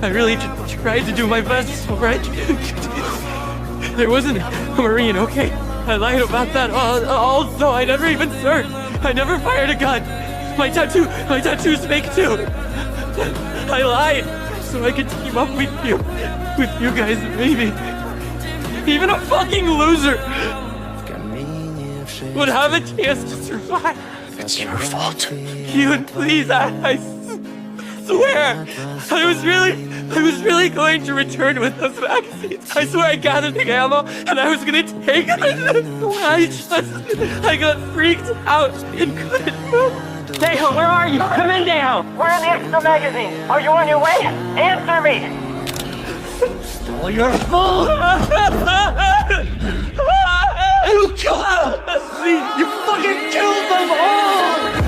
I really tried to do my best, alright? I wasn't a Marine, okay? I lied about that. Also, I never even served. I never fired a gun. My tattoo's fake too. I lied so I could team up with you guys, maybe. Even a fucking loser would have a chance to survive. It's your fault. Ewan, please, I swear, I was really going to return with those vaccines. I swear I gathered the ammo and I was gonna take it. I got freaked out and couldn't move. Dale, where are you? Come in, Dale. We're in the extra magazine. Are you on your way? Answer me. Oh, you're a fool! You killed them! You fucking killed them all!